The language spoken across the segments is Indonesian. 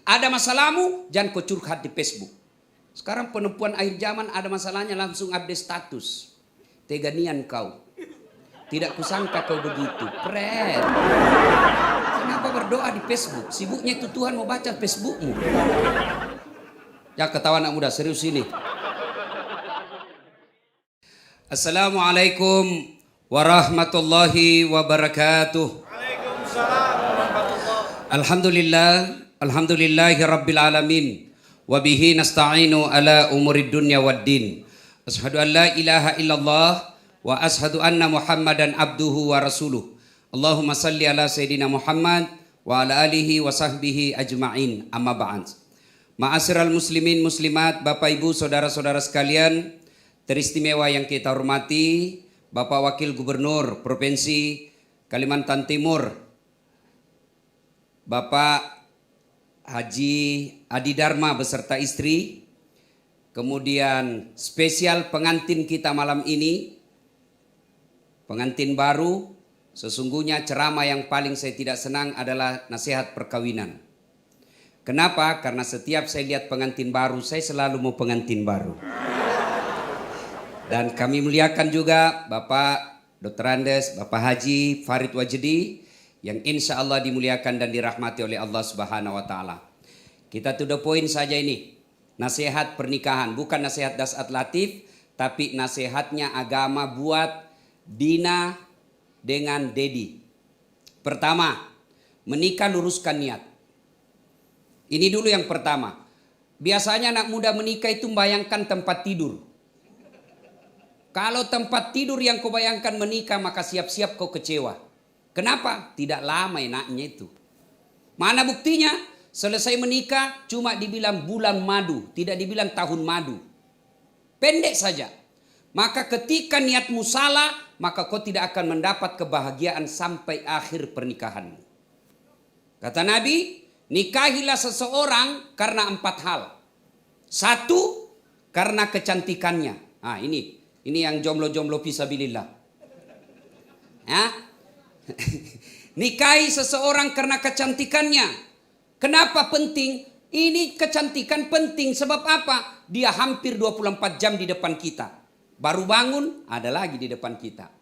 Ada masalahmu, jangan kau curhat di Facebook. Sekarang perempuan akhir zaman ada masalahnya langsung update status. Teganian kau. Tidak kusangka kau begitu. Keren. Kenapa berdoa di Facebook? Sibuknya itu Tuhan mau baca Facebookmu. Ya ketawa anak muda, serius ini. Assalamualaikum warahmatullahi wabarakatuh. Waalaikumsalam warahmatullahi. Alhamdulillahi rabbil alamin. Wabihi nasta'inu ala umurid dunya waddin. Ashhadu an la ilaha illallah wa ashhadu anna Muhammadan abduhu wa rasuluh. Allahumma salli ala Sayyidina Muhammad wa ala alihi wa sahbihi ajma'in. Amma ba'd. Ma'asyiral muslimin muslimat, Bapak Ibu saudara-saudara sekalian, teristimewa yang kita hormati, Bapak Wakil Gubernur Provinsi Kalimantan Timur, Bapak Haji Adi Dharma beserta istri, kemudian spesial pengantin kita malam ini, pengantin baru. Sesungguhnya ceramah yang paling saya tidak senang adalah nasihat perkawinan. Kenapa? Karena setiap saya lihat pengantin baru, saya selalu mau pengantin baru. Dan kami muliakan juga Bapak Dr. Andes, Bapak Haji Farid Wajdi, yang insya Allah dimuliakan dan dirahmati oleh Allah Subhanahu wa Ta'ala. Kita to the point saja ini. Nasihat pernikahan, bukan nasihat dasat latif, tapi nasihatnya agama buat Dina dengan Dedi. Pertama, menikah luruskan niat. Ini dulu yang pertama. Biasanya anak muda menikah itu membayangkan tempat tidur. Kalau tempat tidur yang kau bayangkan menikah, maka siap-siap kau kecewa. Kenapa? Tidak lama enaknya itu. Mana buktinya? Selesai menikah cuma dibilang bulan madu, tidak dibilang tahun madu. Pendek saja. Maka ketika niatmu salah, maka kau tidak akan mendapat kebahagiaan sampai akhir pernikahanmu. Kata Nabi, nikahilah seseorang karena 4 hal. 1, karena kecantikannya. Nah ini yang jomblo-jomblo fisabilillah. Ya? Nikahi seseorang karena kecantikannya. Kenapa penting? Ini kecantikan penting sebab apa? Dia hampir 24 jam di depan kita. Baru bangun, ada lagi di depan kita.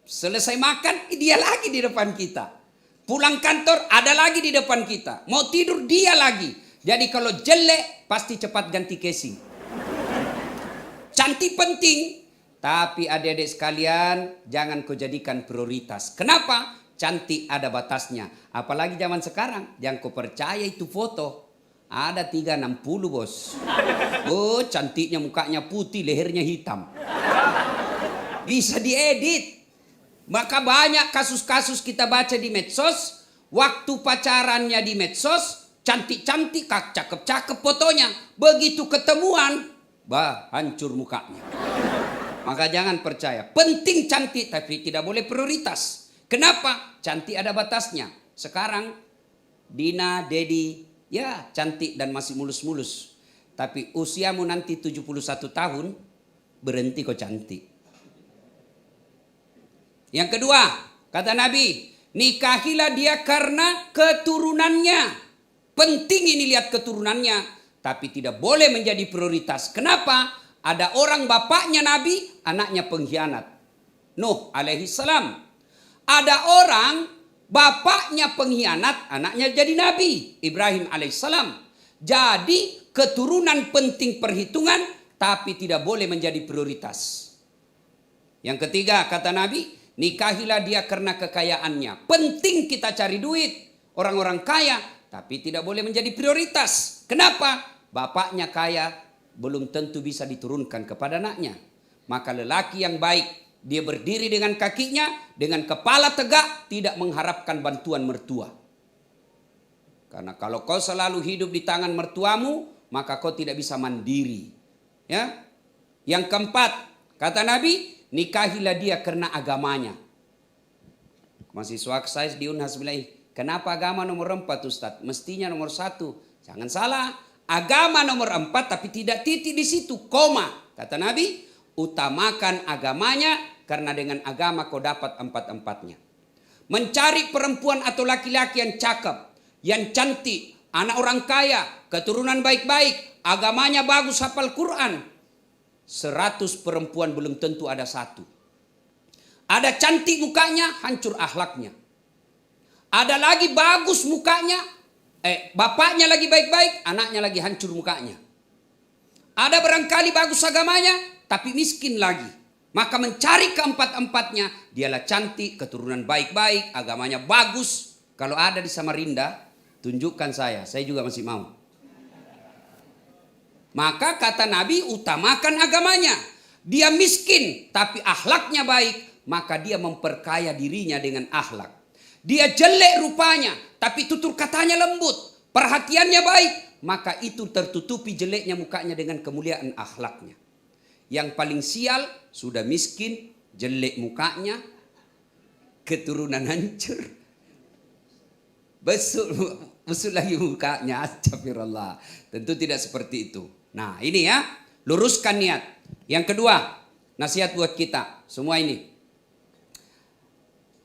Selesai makan, dia lagi di depan kita. Pulang kantor, ada lagi di depan kita. Mau tidur, dia lagi. Jadi kalau jelek, pasti cepat ganti casing. Cantik penting, tapi adik-adik sekalian, jangan kau jadikan prioritas. Kenapa? Cantik ada batasnya. Apalagi zaman sekarang, jangan kau percaya itu foto. Ada 360 bos. Oh cantiknya mukanya putih, lehernya hitam. Bisa diedit. Maka banyak kasus-kasus kita baca di medsos. Waktu pacarannya di medsos, cantik-cantik, cakep-cakep fotonya. Begitu ketemuan, hancur mukanya. Maka jangan percaya. Penting cantik tapi tidak boleh prioritas. Kenapa? Cantik ada batasnya. Sekarang Dina, Dedi, ya cantik dan masih mulus-mulus. Tapi usiamu nanti 71 tahun, berhenti kau cantik. Yang kedua, kata Nabi, nikahilah dia karena keturunannya. Penting ini lihat keturunannya, tapi tidak boleh menjadi prioritas. Kenapa? Ada orang bapaknya Nabi, anaknya pengkhianat. Nuh alaihi salam. Ada orang bapaknya pengkhianat, anaknya jadi Nabi, Ibrahim alaihissalam. Jadi keturunan penting perhitungan, tapi tidak boleh menjadi prioritas. Yang ketiga kata Nabi, nikahilah dia karena kekayaannya. Penting kita cari duit, orang-orang kaya, tapi tidak boleh menjadi prioritas. Kenapa? Bapaknya kaya, belum tentu bisa diturunkan kepada anaknya. Maka lelaki yang baik, dia berdiri dengan kakinya, dengan kepala tegak, tidak mengharapkan bantuan mertua. Karena kalau kau selalu hidup di tangan mertuamu, maka kau tidak bisa mandiri. Ya. Yang keempat, kata Nabi, nikahilah dia karena agamanya. Mahasiswa saya di Unhas bilang, kenapa agama nomor 4 Ustaz? Mestinya nomor 1. Jangan salah, agama nomor 4 tapi tidak titik di situ, koma. Kata Nabi, utamakan agamanya karena dengan agama kau dapat 4-4-nya. Mencari perempuan atau laki-laki yang cakep, yang cantik, anak orang kaya, keturunan baik-baik, agamanya bagus, hafal Quran. 100 perempuan belum tentu ada satu. Ada cantik mukanya, hancur akhlaknya. Ada lagi bagus mukanya, bapaknya lagi baik-baik, anaknya lagi hancur mukanya. Ada barangkali bagus agamanya, tapi miskin lagi. Maka mencari keempat-empatnya, dialah cantik, keturunan baik-baik, agamanya bagus. Kalau ada di Samarinda, tunjukkan saya juga masih mau. Maka kata Nabi, utamakan agamanya. Dia miskin, tapi akhlaknya baik, maka dia memperkaya dirinya dengan akhlak. Dia jelek rupanya, tapi tutur katanya lembut, perhatiannya baik, maka itu tertutupi jeleknya mukanya dengan kemuliaan akhlaknya. Yang paling sial, sudah miskin, jelek mukanya, keturunan hancur, besut lagi mukanya, astagfirullah. Tentu tidak seperti itu. Nah ini ya, luruskan niat. Yang kedua, nasihat buat kita semua ini.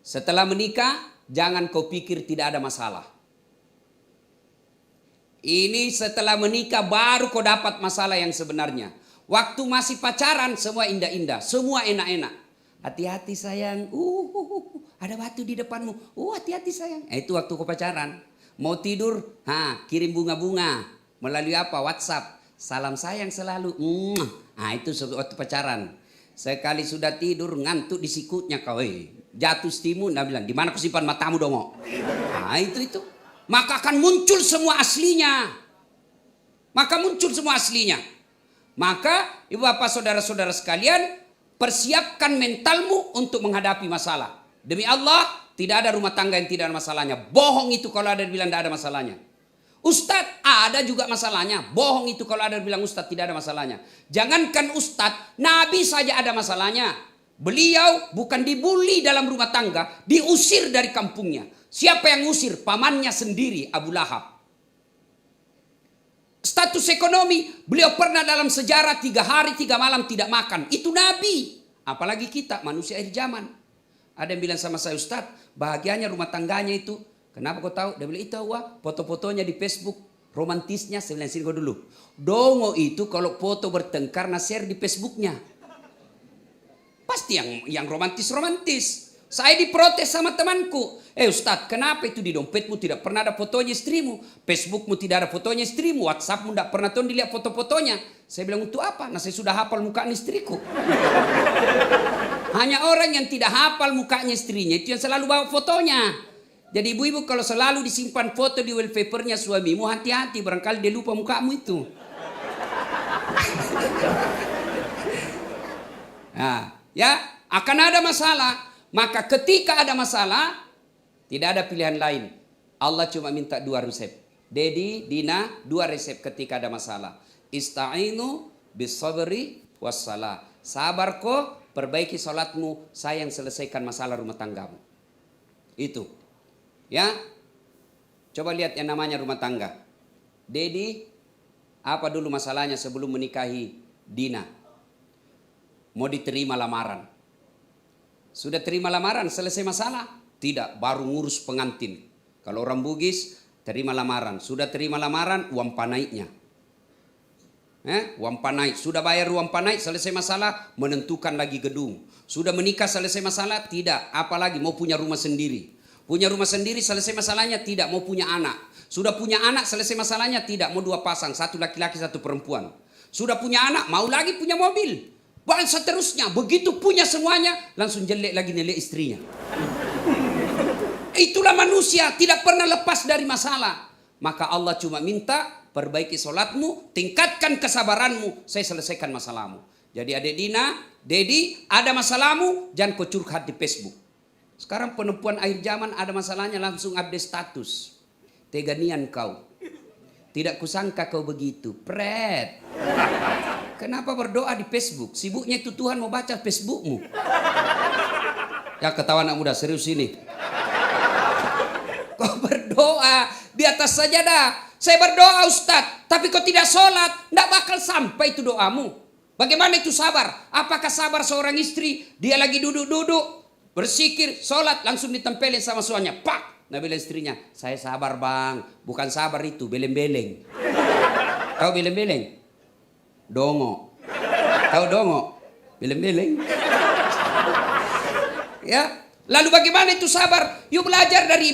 Setelah menikah, jangan kau pikir tidak ada masalah. Ini setelah menikah baru kau dapat masalah yang sebenarnya. Waktu masih pacaran semua indah-indah, semua enak-enak. Hati-hati sayang, ada batu di depanmu. Hati-hati sayang. Itu waktu kau pacaran. Mau tidur, kirim bunga-bunga. Melalui apa? WhatsApp. Salam sayang selalu. Itu waktu pacaran. Sekali sudah tidur, ngantuk di sikutnya kau. Jatuh stimu, dia bilang, di mana kau simpan matamu dong? Itu. Maka akan muncul semua aslinya. Maka ibu bapak saudara-saudara sekalian, persiapkan mentalmu untuk menghadapi masalah. Demi Allah, tidak ada rumah tangga yang tidak ada masalahnya. Bohong itu kalau ada yang bilang tidak ada masalahnya. Ustadz, ada juga masalahnya. Bohong itu kalau ada yang bilang Ustadz tidak ada masalahnya. Jangankan Ustadz, Nabi saja ada masalahnya. Beliau bukan dibully dalam rumah tangga, diusir dari kampungnya. Siapa yang usir? Pamannya sendiri, Abu Lahab. Status ekonomi, beliau pernah dalam sejarah 3 hari 3 malam tidak makan. Itu Nabi. Apalagi kita, manusia akhir zaman. Ada yang bilang sama saya, Ustadz, bahagianya rumah tangganya itu. Kenapa kau tahu? Dia bilang, itu foto-fotonya di Facebook. Romantisnya, saya bilang, sini kau dulu. Dongo itu kalau foto bertengkar, share di Facebooknya. Pasti yang romantis-romantis. Saya diprotes sama temanku. Ustadz, kenapa itu di dompetmu tidak pernah ada fotonya istrimu? Facebookmu tidak ada fotonya istrimu? WhatsAppmu tidak pernah tuh dilihat foto-fotonya? Saya bilang, untuk apa? Saya sudah hafal mukanya istriku. Hanya orang yang tidak hafal mukanya istrinya, itu yang selalu bawa fotonya. Jadi ibu-ibu kalau selalu disimpan foto di wallpapernya suamimu, hati-hati, barangkali dia lupa mukamu itu. Akan ada masalah. Maka ketika ada masalah, tidak ada pilihan lain. Allah cuma minta 2 resep. Dedi, Dina, 2 resep ketika ada masalah. Ista'inu bis-sabri was-salah. Sabar kok, perbaiki salatmu, saya yang selesaikan masalah rumah tanggamu. Itu. Ya. Coba lihat yang namanya rumah tangga. Dedi, apa dulu masalahnya sebelum menikahi Dina? Mau diterima lamaran. Sudah terima lamaran, selesai masalah? Tidak, baru ngurus pengantin. Kalau orang Bugis, terima lamaran. Sudah terima lamaran, uang panaiknya. Uang panaik. Sudah bayar uang panaik, selesai masalah, menentukan lagi gedung. Sudah menikah, selesai masalah? Tidak, apalagi mau punya rumah sendiri. Punya rumah sendiri, selesai masalahnya? Tidak, mau punya anak. Sudah punya anak, selesai masalahnya? Tidak, mau 2 pasang, 1 laki-laki, 1 perempuan. Sudah punya anak, mau lagi punya mobil. Dan seterusnya, begitu punya semuanya, langsung jelek lagi nilai istrinya. Itulah manusia, tidak pernah lepas dari masalah. Maka Allah cuma minta, perbaiki sholatmu, tingkatkan kesabaranmu, saya selesaikan masalahmu. Jadi adik Dina, Dedi, ada masalahmu, jangan kau curhat di Facebook. Sekarang perempuan akhir zaman ada masalahnya langsung update status. Teganian kau. Tidak kusangka kau begitu. Pret. Kenapa berdoa di Facebook? Sibuknya itu Tuhan mau baca Facebookmu. Ya ketawa anak muda, serius ini. Kau berdoa di atas sajadah. Saya berdoa Ustadz, tapi kau tidak sholat, tidak bakal sampai itu doamu. Bagaimana itu sabar? Apakah sabar seorang istri, dia lagi duduk-duduk, bersikir, sholat, langsung ditempelin sama suaminya. Pak, Nabi bilang istrinya, saya sabar bang. Bukan sabar itu, beleng-beleng. Tahu beleng-beleng? Dongo. Tahu dongo? Beleng-beleng. Ya. Lalu bagaimana itu sabar? Yuk belajar dari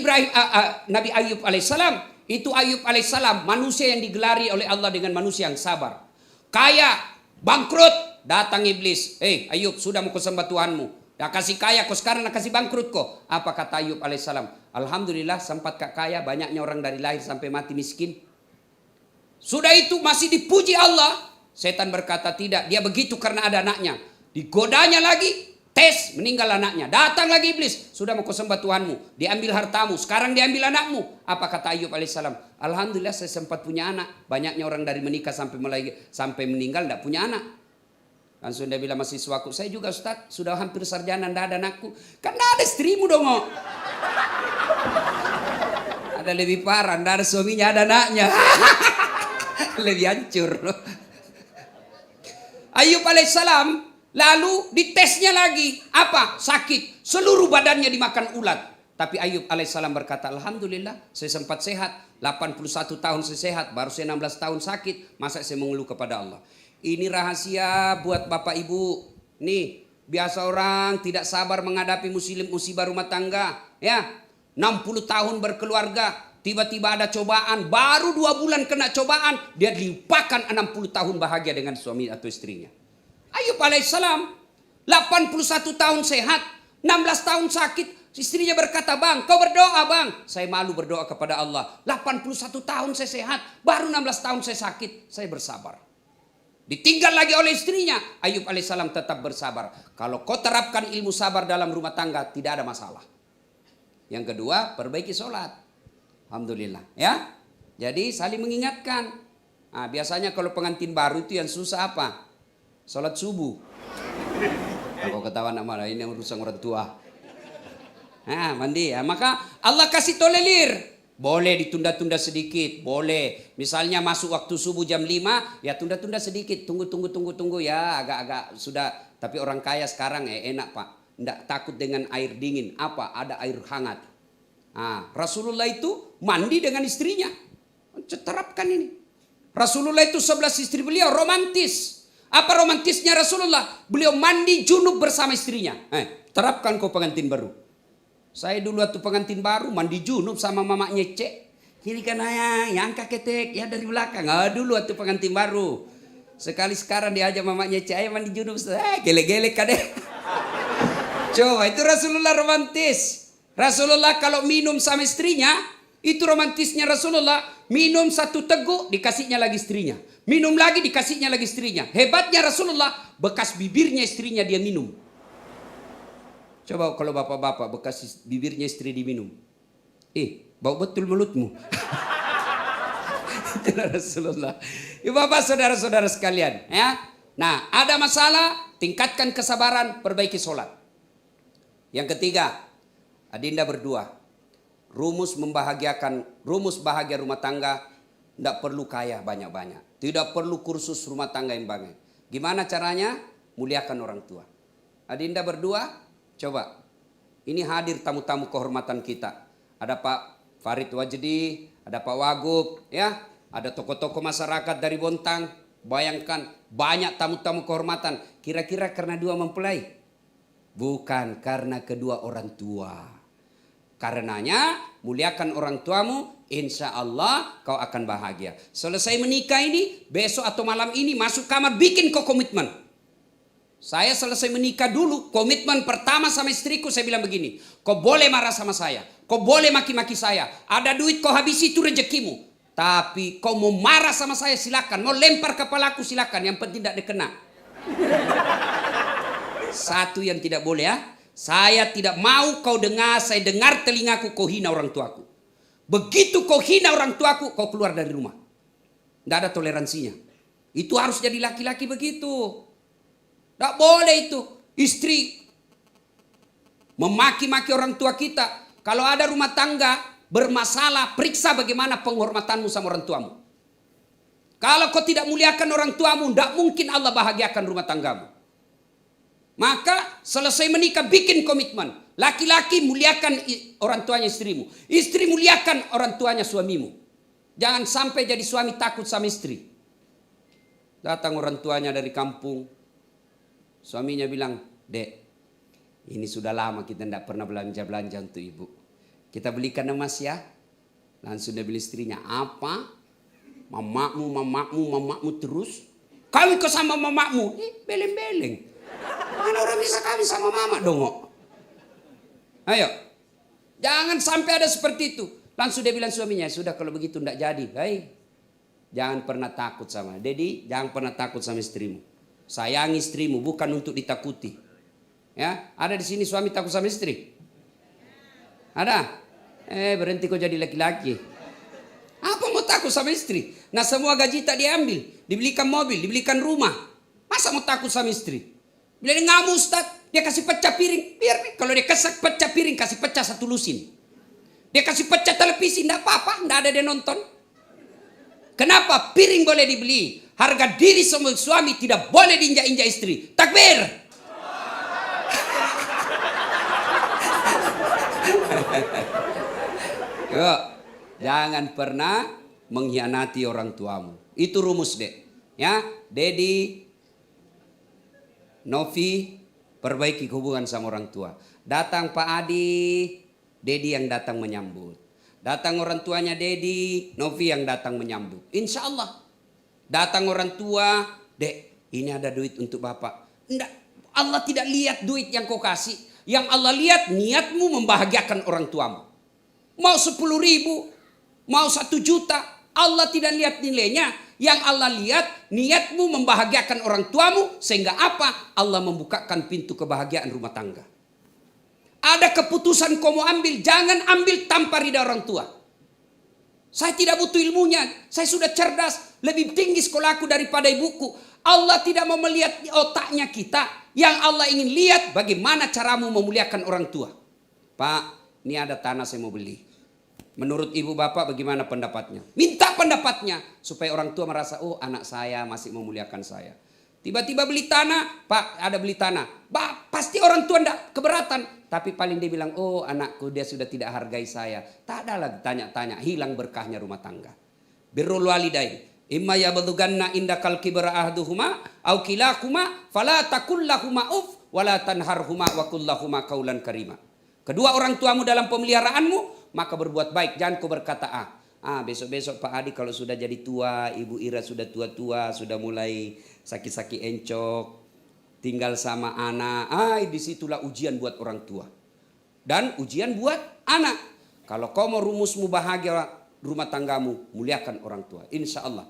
Nabi Ayub alaihissalam. Itu Ayub alaihissalam, manusia yang digelari oleh Allah dengan manusia yang sabar. Kaya, bangkrut, datang iblis. Ayub, sudah mau kesembah Tuhanmu. Dah kasih kaya, kau sekarang nak kasih bangkrut kau. Apa kata Ayub alaihissalam? Alhamdulillah sempat kaya, banyaknya orang dari lahir sampai mati miskin. Sudah itu masih dipuji Allah. Setan berkata tidak, dia begitu karena ada anaknya. Digodanya lagi, tes, meninggal anaknya. Datang lagi iblis, sudah mau kau sembah Tuhanmu. Diambil hartamu, sekarang diambil anakmu. Apa kata Ayub alaihissalam? Alhamdulillah saya sempat punya anak. Banyaknya orang dari menikah sampai meninggal tidak punya anak. Langsung dia bilang mahasiswaku, saya juga Ustaz, sudah hampir sarjana, tidak ada anakku. Kan tidak ada istrimu dong. Ada lebih parah, tidak ada suaminya, ada anaknya. Lebih hancur. Ayub alaihissalam lalu ditesnya lagi. Apa? Sakit. Seluruh badannya dimakan ulat. Tapi Ayub alaihissalam berkata, Alhamdulillah saya sempat sehat. 81 tahun saya sehat. Baru saya 16 tahun sakit. Masa saya mengeluh kepada Allah. Ini rahasia buat bapak ibu. Nih, biasa orang tidak sabar menghadapi musibah rumah tangga. Ya, 60 tahun berkeluarga, tiba-tiba ada cobaan, baru 2 bulan kena cobaan, dia dilupakan 60 tahun bahagia dengan suami atau istrinya. Ayub alaihissalam, 81 tahun sehat, 16 tahun sakit. Istrinya berkata, bang, kau berdoa bang. Saya malu berdoa kepada Allah. 81 tahun saya sehat, baru 16 tahun saya sakit, saya bersabar. Ditinggal lagi oleh istrinya. Ayub alaihissalam tetap bersabar. Kalau kau terapkan ilmu sabar dalam rumah tangga, tidak ada masalah. Yang kedua, perbaiki sholat. Alhamdulillah. Ya. Jadi saling mengingatkan. Nah, biasanya kalau pengantin baru itu yang susah apa? Sholat subuh. Kau ketawa nama ini urusan orang tua. Nah, mandi ya. Maka Allah kasih tolerir. Boleh ditunda-tunda sedikit, boleh. Misalnya masuk waktu subuh jam 5, ya tunda-tunda sedikit. Tunggu ya, agak-agak sudah. Tapi orang kaya sekarang enak Pak. Tidak takut dengan air dingin. Apa? Ada air hangat. Nah, Rasulullah itu mandi dengan istrinya. Terapkan ini. Rasulullah itu 11 istri beliau romantis. Apa romantisnya Rasulullah? Beliau mandi junub bersama istrinya. Terapkan kau pengantin baru. Saya dulu waktu pengantin baru mandi junub sama mamanya Cek. Kiri kan yang ketek ya dari belakang. Dulu waktu pengantin baru. Sekali sekarang diajak mamanya Cek, ayo mandi junub. Gelek-gelek kadeh. Coba itu Rasulullah romantis. Rasulullah kalau minum sama istrinya, itu romantisnya Rasulullah. Minum 1 teguk dikasihnya lagi istrinya. Minum lagi dikasihnya lagi istrinya. Hebatnya Rasulullah, bekas bibirnya istrinya dia minum. Coba kalau bapak-bapak bekas bibirnya istri diminum. Bau betul mulutmu. Itulah Rasulullah. Bapak saudara-saudara sekalian. Ya. Nah, ada masalah, tingkatkan kesabaran, perbaiki sholat. Yang ketiga, adinda berdua. Rumus bahagia rumah tangga, tidak perlu kaya banyak-banyak. Tidak perlu kursus rumah tangga yang banyak. Gimana caranya? Muliakan orang tua. Adinda berdua, coba, ini hadir tamu-tamu kehormatan kita. Ada Pak Farid Wajdi, ada Pak Wagub, ya, ada tokoh-tokoh masyarakat dari Bontang. Bayangkan banyak tamu-tamu kehormatan. Kira-kira karena 2 mempelai? Bukan, karena kedua orang tua. Karenanya muliakan orang tuamu, insya Allah kau akan bahagia. Selesai menikah ini, besok atau malam ini masuk kamar bikin kau komitmen. Saya selesai menikah dulu, komitmen pertama sama istriku saya bilang begini. Kau boleh marah sama saya, kau boleh maki-maki saya. Ada duit kau habisi itu rezekimu. Tapi kau mau marah sama saya silakan, mau lempar kepalaku silakan. Yang penting tidak dikena. Satu yang tidak boleh ya. Saya tidak mau kau dengar, saya dengar telingaku kau hina orang tuaku. Begitu kau hina orang tuaku, kau keluar dari rumah. Tidak ada toleransinya. Itu harus jadi laki-laki begitu. Tidak boleh itu. Istri memaki-maki orang tua kita. Kalau ada rumah tangga bermasalah, periksa bagaimana penghormatanmu sama orang tuamu. Kalau kau tidak muliakan orang tuamu, tidak mungkin Allah bahagiakan rumah tanggamu. Maka selesai menikah bikin komitmen. Laki-laki muliakan orang tuanya istrimu. Istri muliakan orang tuanya suamimu. Jangan sampai jadi suami takut sama istri. Datang orang tuanya dari kampung. Suaminya bilang, "Dek, ini sudah lama kita tidak pernah belanja-belanja untuk ibu. Kita belikan emas ya." Langsung dia bilang istrinya, "Apa? Mamakmu terus? Kawin kau sama mamakmu?" Beleng-beleng. Mana orang bisa kawin sama mama dong? Ayo, jangan sampai ada seperti itu. Langsung dia bilang suaminya, "Sudah kalau begitu tidak jadi." Hei, jangan pernah takut sama Dedi, jangan pernah takut sama istrimu. Sayangi istrimu bukan untuk ditakuti. Ya, ada di sini suami takut sama istri? Ada? Berhenti kau jadi laki-laki. Apa mau takut sama istri? Nah, semua gaji tak diambil, dibelikan mobil, dibelikan rumah. Masa mau takut sama istri? Bila dia ngamuk Ustaz, dia kasih pecah piring. Biar kalau dia kesak pecah piring, kasih pecah 1 lusin. Dia kasih pecah televisi, tidak apa-apa, tidak ada dia nonton. Kenapa? Piring boleh dibeli. Harga diri semua suami tidak boleh diinjak-injak istri. Takbir. Yuk, jangan pernah mengkhianati orang tuamu. Itu rumus, Dek. Ya, Dedi, Novi, perbaiki hubungan sama orang tua. Datang Pak Adi, Dedi yang datang menyambut. Datang orang tuanya Dedi, Novi yang datang menyambut. Insya Allah. Datang orang tua, "Dek, ini ada duit untuk Bapak." Enggak, Allah tidak lihat duit yang kau kasih. Yang Allah lihat niatmu membahagiakan orang tuamu. Mau 10.000, mau 1 juta, Allah tidak lihat nilainya. Yang Allah lihat niatmu membahagiakan orang tuamu. Sehingga apa? Allah membukakan pintu kebahagiaan rumah tangga. Ada keputusan kau mau ambil, jangan ambil tanpa ridha orang tua. Saya tidak butuh ilmunya, saya sudah cerdas, lebih tinggi sekolahku daripada ibuku. Allah tidak mau melihat otaknya kita. Yang Allah ingin lihat bagaimana caramu memuliakan orang tua. "Pak, ini ada tanah saya mau beli. Menurut ibu bapak bagaimana pendapatnya?" Minta pendapatnya supaya orang tua merasa, "Oh, anak saya masih memuliakan saya." Tiba-tiba beli tanah, "Pak, ada beli tanah." Pasti orang tua tidak keberatan. Tapi paling dia bilang, "Oh, anakku dia sudah tidak hargai saya." Tak ada lagi tanya-tanya, hilang berkahnya rumah tangga. Birrul walidain. Imma yablughanna indakal kibra ahduhuma aw kilahuma fala taqul lahumā uff wa la tanharhuma wa qul lahumā qawlan karima. Kedua orang tuamu dalam pemeliharaanmu, maka berbuat baik, jangan kau berkata besok-besok Pak Adi kalau sudah jadi tua, Ibu Ira sudah tua-tua, sudah mulai sakit-sakit encok, tinggal sama anak. Disitulah ujian buat orang tua dan ujian buat anak. Kalau kau mau rumusmu bahagia rumah tanggamu, muliakan orang tua, insya Allah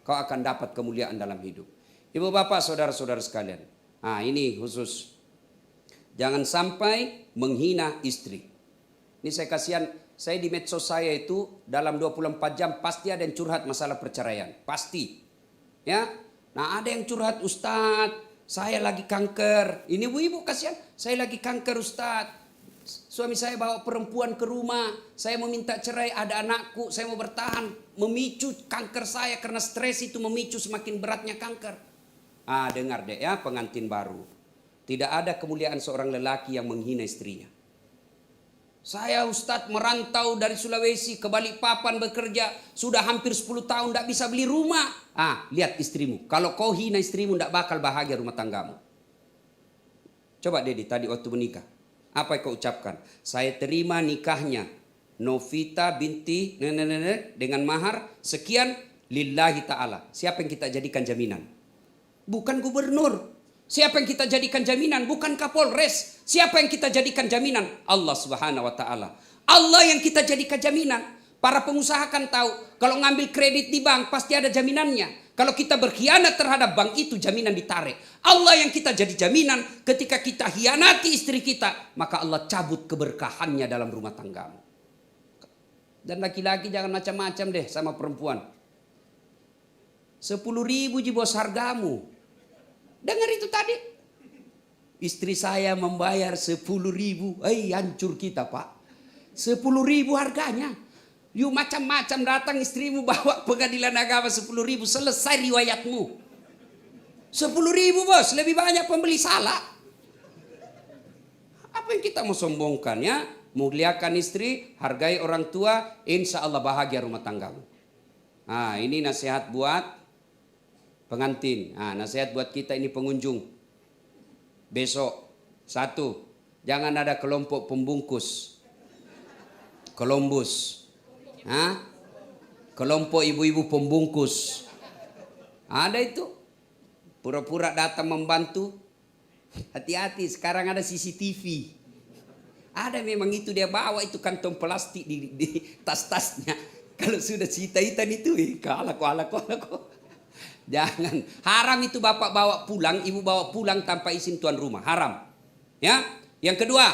kau akan dapat kemuliaan dalam hidup. Ibu bapak saudara-saudara sekalian, ini khusus, jangan sampai menghina istri. Ini saya kasihan, saya di medsos saya itu dalam 24 jam pasti ada yang curhat masalah perceraian. Pasti. Ya. Nah, ada yang curhat, "Ustadz, saya lagi kanker." Ini ibu-ibu kasihan, "Saya lagi kanker Ustadz. Suami saya bawa perempuan ke rumah. Saya mau minta cerai, ada anakku, saya mau bertahan." Memicu kanker saya karena stres itu memicu semakin beratnya kanker. Dengar deh ya pengantin baru. Tidak ada kemuliaan seorang lelaki yang menghina istrinya. "Saya Ustadz merantau dari Sulawesi ke Balikpapan bekerja. Sudah hampir 10 tahun tidak bisa beli rumah." Lihat istrimu. Kalau kau hina istrimu tidak bakal bahagia rumah tanggamu. Coba Dedi tadi waktu menikah. Apa yang kau ucapkan? "Saya terima nikahnya Novita binti dengan mahar sekian lillahi ta'ala." Siapa yang kita jadikan jaminan? Bukan gubernur. Siapa yang kita jadikan jaminan? Bukan Kapolres. Siapa yang kita jadikan jaminan? Allah Subhanahu wa taala. Allah yang kita jadikan jaminan. Para pengusaha kan tahu kalau ngambil kredit di bank pasti ada jaminannya. Kalau kita berkhianat terhadap bank itu jaminan ditarik. Allah yang kita jadi jaminan ketika kita hianati istri kita, maka Allah cabut keberkahannya dalam rumah tanggamu. Dan laki-laki jangan macam-macam deh sama perempuan. 10.000 ji bos hargamu. Dengar itu tadi. Istri saya membayar 10.000. Hancur kita Pak. 10.000 harganya. You macam-macam datang istrimu bawa pengadilan agama 10.000. Selesai riwayatmu. 10.000 bos. Lebih banyak pembeli salah. Apa Apa yang kita mau sombongkan ya? Muliakan istri, hargai orang tua, insya Allah bahagia rumah tanggamu. Nah, ini nasihat buat pengantin. Nah, nasihat buat kita ini pengunjung. Besok, 1, jangan ada kelompok pembungkus. Columbus. Hah? Kelompok ibu-ibu pembungkus. Ada itu. Pura-pura datang membantu. Hati-hati, sekarang ada CCTV. Ada memang itu dia bawa itu kantong plastik di tas-tasnya. Kalau sudah hitam itu, kalah. Jangan. Haram itu bapak bawa pulang, ibu bawa pulang tanpa izin tuan rumah. Haram. Ya. Yang kedua,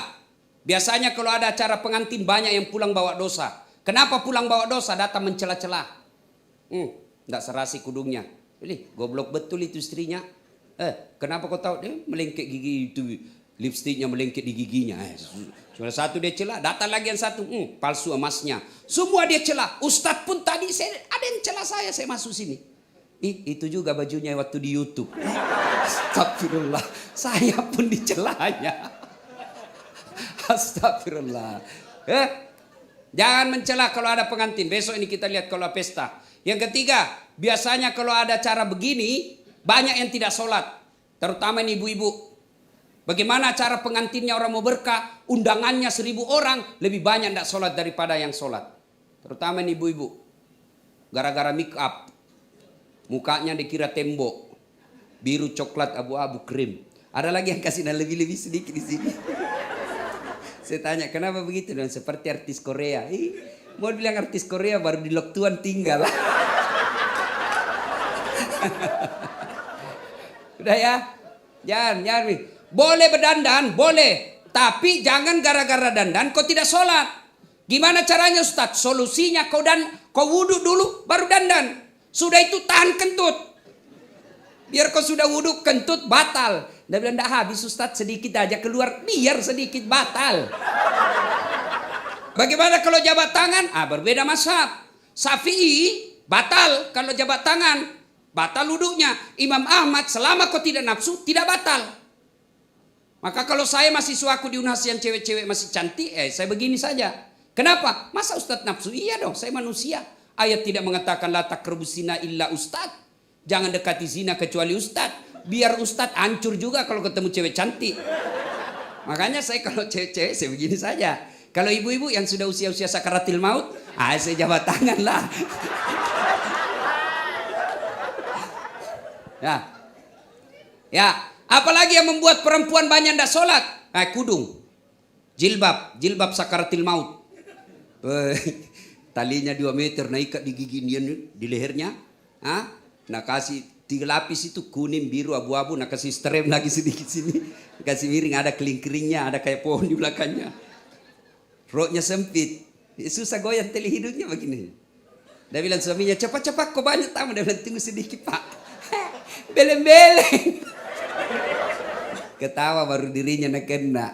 biasanya kalau ada acara pengantin banyak yang pulang bawa dosa. Kenapa pulang bawa dosa? Datang mencela-cela. Tidak serasi kudungnya. Ini goblok betul itu istrinya. Kenapa kau tahu? Dia melengket gigi itu. Lipstiknya melengket di giginya. Sudah satu dia celah, datang lagi yang satu, palsu emasnya. Semua dia celah. Ustadz pun tadi ada yang celah saya masuk sini. Itu juga bajunya waktu di YouTube. Astagfirullah, saya pun dicelahnya. Astagfirullah. Jangan mencela kalau ada pengantin. Besok ini kita lihat kalau pesta. Yang ketiga, biasanya kalau ada acara begini, banyak yang tidak sholat. Terutama ini ibu-ibu. Bagaimana cara pengantinnya orang mau berkah, undangannya 1000 orang, lebih banyak tidak sholat daripada yang sholat. Terutama ini ibu-ibu. Gara-gara make up. Mukanya dikira tembok. Biru, coklat, abu-abu, krim. Ada lagi yang kasih lebih-lebih sedikit di sini. Saya tanya, kenapa begitu? Dan seperti artis Korea. Mau bilang artis Korea baru di Loktuan tinggal. Udah ya? Jangan. Boleh berdandan, boleh. Tapi jangan gara-gara dandan kau tidak sholat. Gimana caranya Ustaz? Solusinya kau wudhu dulu baru dandan. Sudah itu tahan kentut. Biar kau sudah wudhu kentut batal. Dia bilang tidak habis Ustaz, sedikit aja keluar. Biar sedikit batal. Bagaimana kalau jabat tangan? Berbeda mazhab. Syafi'i batal kalau jabat tangan. Batal wudhunya. Imam Ahmad selama kau tidak nafsu tidak batal. Maka kalau saya mahasiswaku di UNHAS yang cewek-cewek masih cantik, saya begini saja. Kenapa? Masa Ustadz nafsu? Iya dong, saya manusia. Ayat tidak mengatakan la taqrabus zina illa Ustadz. Jangan dekati zina kecuali Ustadz. Biar Ustadz hancur juga kalau ketemu cewek cantik. Makanya saya kalau cewek-cewek saya begini saja. Kalau ibu-ibu yang sudah usia-usia sakaratil maut, saya jabat tangan lah. Ya. Apalagi yang membuat perempuan banyak tidak sholat? Kudung. Jilbab sakaratil maut. Talinya 2 meter, ikat di gigi dia, di lehernya. Nah kasih 3 lapis itu kuning, biru, abu-abu. Nah kasih strem lagi sedikit sini. Kasih miring, ada keling-kelingnya, ada kayak pohon di belakangnya. Roknya sempit. Susah goyang tali hidungnya begini. Dia bilang suaminya, cepat-cepat kau banyak tamu. Dia bilang tunggu sedikit pak. Beleng-beleng. Ketawa baru dirinya nak kena.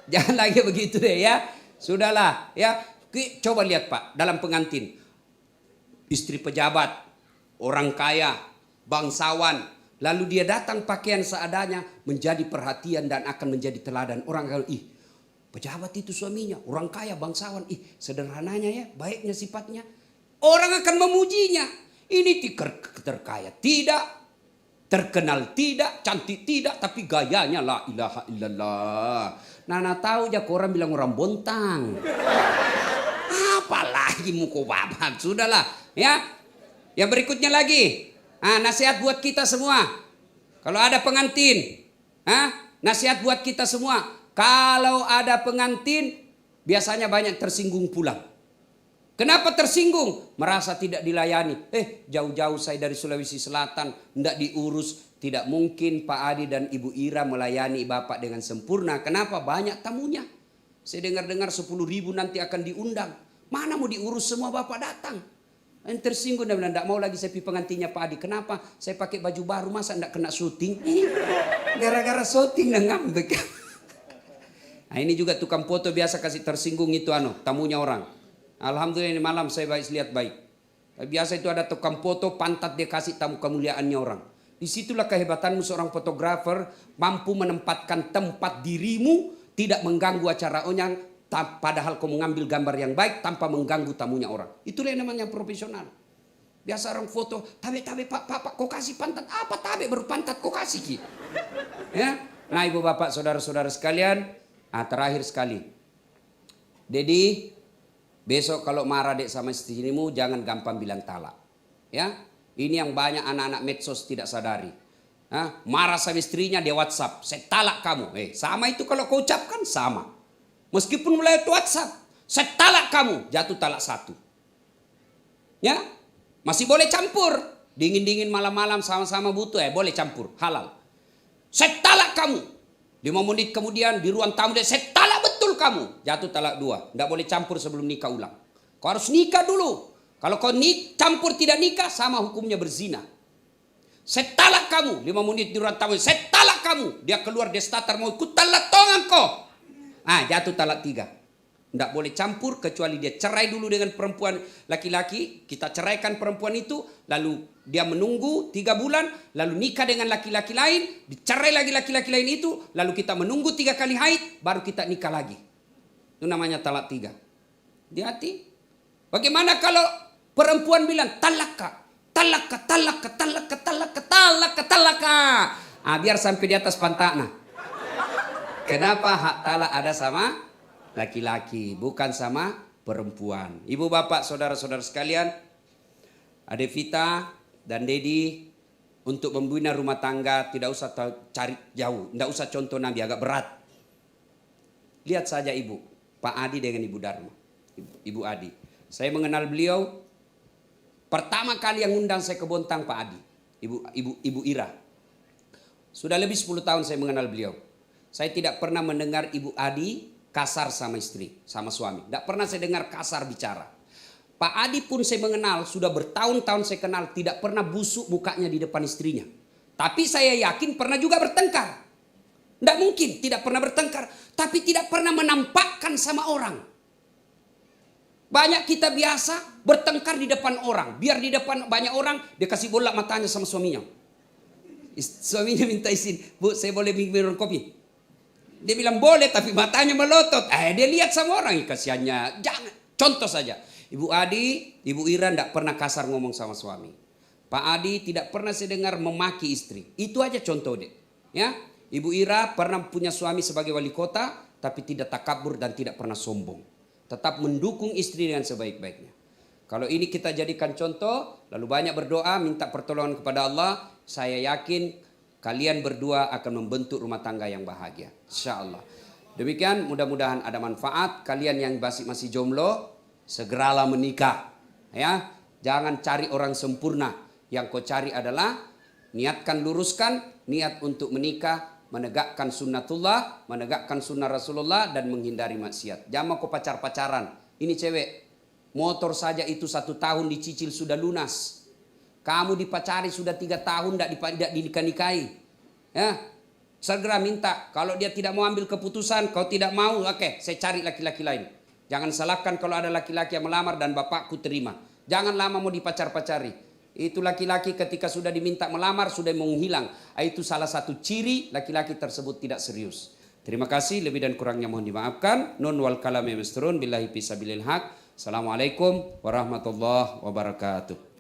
Jangan lagi begitu deh ya. Sudahlah ya. Coba lihat pak, dalam pengantin. Istri pejabat, orang kaya, bangsawan. Lalu dia datang pakaian seadanya, menjadi perhatian dan akan menjadi teladan. Orang kalau pejabat itu suaminya, orang kaya, bangsawan. Sederhananya ya, baiknya sifatnya. Orang akan memujinya. Ini terkaya tidak. Terkenal tidak, cantik tidak, tapi gayanya la ilaha illallah. Nana tahu aja orang bilang orang bontang. Apalagi muka babak, sudahlah ya. Yang berikutnya lagi, nasihat buat kita semua. Kalau ada pengantin, nasihat buat kita semua. Kalau ada pengantin, biasanya banyak tersinggung pulang. Kenapa tersinggung? Merasa tidak dilayani. Jauh-jauh saya dari Sulawesi Selatan, tidak diurus. Tidak mungkin Pak Adi dan Ibu Ira melayani Bapak dengan sempurna. Kenapa? Banyak tamunya. Saya dengar-dengar 10.000 nanti akan diundang. Mana mau diurus semua Bapak datang. Yang tersinggung dan bilang, tidak mau lagi saya pergi pengantinnya Pak Adi. Kenapa? Saya pakai baju baru, masa tidak kena syuting? Gara-gara syuting dan ngambek. Nah ini juga tukang foto biasa kasih tersinggung itu tamunya orang. Alhamdulillah ini malam saya lihat baik. Biasa itu ada tukang foto pantat dia kasih tamu kemuliaannya orang. Disitulah kehebatanmu seorang fotografer, mampu menempatkan tempat dirimu tidak mengganggu acara orang, padahal kau mengambil gambar yang baik tanpa mengganggu tamunya orang. Itulah yang namanya profesional. Biasa orang foto, tabe pak, kau kasih pantat apa tabe baru pantat kau kasih ki. Ya, nah ibu bapak saudara-saudara sekalian, terakhir sekali, Dedi, besok kalau marah dek sama istrimu jangan gampang bilang talak. Ya, ini yang banyak anak-anak medsos tidak sadari. Marah sama istrinya dia WhatsApp, saya talak kamu. Sama itu kalau kau ucapkan sama. Meskipun mulai WhatsApp, saya talak kamu, jatuh talak 1. Ya, masih boleh campur. Dingin-dingin malam-malam sama-sama butuh, boleh campur, halal. Saya talak kamu. 5 menit kemudian di ruang tamu dia, saya talak betul kamu, jatuh talak 2. Tidak boleh campur sebelum nikah ulang. Kau harus nikah dulu. Kalau kau campur tidak nikah, sama hukumnya berzina. Saya talak kamu, 5 menit di ruang tamu, saya talak kamu. Dia keluar, dia starter mau ikut talak tongan kau. Jatuh talak 3. Tidak boleh campur kecuali dia cerai dulu dengan perempuan laki-laki. Kita ceraikan perempuan itu, lalu dia menunggu 3 bulan, lalu nikah dengan laki-laki lain, dicerai lagi laki-laki lain itu, lalu kita menunggu 3 kali haid, baru kita nikah lagi. Itu namanya talak 3. Hati-hati. Bagaimana kalau perempuan bilang talaka, biar sampai di atas pantatnya. Kenapa hak talak ada sama laki-laki, bukan sama perempuan. Ibu bapak saudara-saudara sekalian, Ade Vita dan Dedi, untuk membina rumah tangga tidak usah cari jauh, tidak usah contoh Nabi, agak berat. Lihat saja ibu, Pak Adi dengan Ibu Dharma, Ibu Adi. Saya mengenal beliau, pertama kali yang undang saya ke Bontang Pak Adi, Ibu Ira. Sudah lebih 10 tahun saya mengenal beliau. Saya tidak pernah mendengar Ibu Adi kasar sama istri, sama suami. Tidak pernah saya dengar kasar bicara. Pak Adi pun saya mengenal, sudah bertahun-tahun saya kenal, tidak pernah busuk mukanya di depan istrinya. Tapi saya yakin pernah juga bertengkar. Tidak mungkin tidak pernah bertengkar, tapi tidak pernah menampakkan sama orang. Banyak kita biasa bertengkar di depan orang, biar di depan banyak orang dia kasih bola matanya sama suaminya. Suaminya minta izin, Bu saya boleh minum kopi? Dia bilang boleh tapi matanya melotot. Dia lihat sama orang, kasihannya. Jangan. Contoh saja. Ibu Adi, Ibu Ira tidak pernah kasar ngomong sama suami. Pak Adi tidak pernah saya dengar memaki istri. Itu aja contoh deh. Ya, Ibu Ira pernah punya suami sebagai wali kota, tapi tidak takabur dan tidak pernah sombong. Tetap mendukung istri dengan sebaik-baiknya. Kalau ini kita jadikan contoh, lalu banyak berdoa, minta pertolongan kepada Allah, saya yakin kalian berdua akan membentuk rumah tangga yang bahagia. InsyaAllah. Demikian, mudah-mudahan ada manfaat. Kalian yang masih jomblo, segeralah menikah. Ya, jangan cari orang sempurna. Yang kau cari adalah niatkan, luruskan niat untuk menikah, menegakkan sunnatullah, menegakkan sunnah Rasulullah dan menghindari maksiat. Jangan kau pacar-pacaran. Ini cewek, motor saja itu 1 tahun dicicil sudah lunas. Kamu dipacari sudah 3 tahun tidak dinikah-nikahi. Ya, segera minta. Kalau dia tidak mau ambil keputusan, kau tidak mau, oke, saya cari laki-laki lain. Jangan salahkan kalau ada laki-laki yang melamar dan bapakku terima. Jangan lama mau dipacar-pacari. Itu laki-laki ketika sudah diminta melamar sudah menghilang. Itu salah satu ciri laki-laki tersebut tidak serius. Terima kasih, lebih dan kurangnya mohon dimaafkan. Nun wal kalami masturun billahi fisabilil haq. Assalamualaikum warahmatullahi wabarakatuh.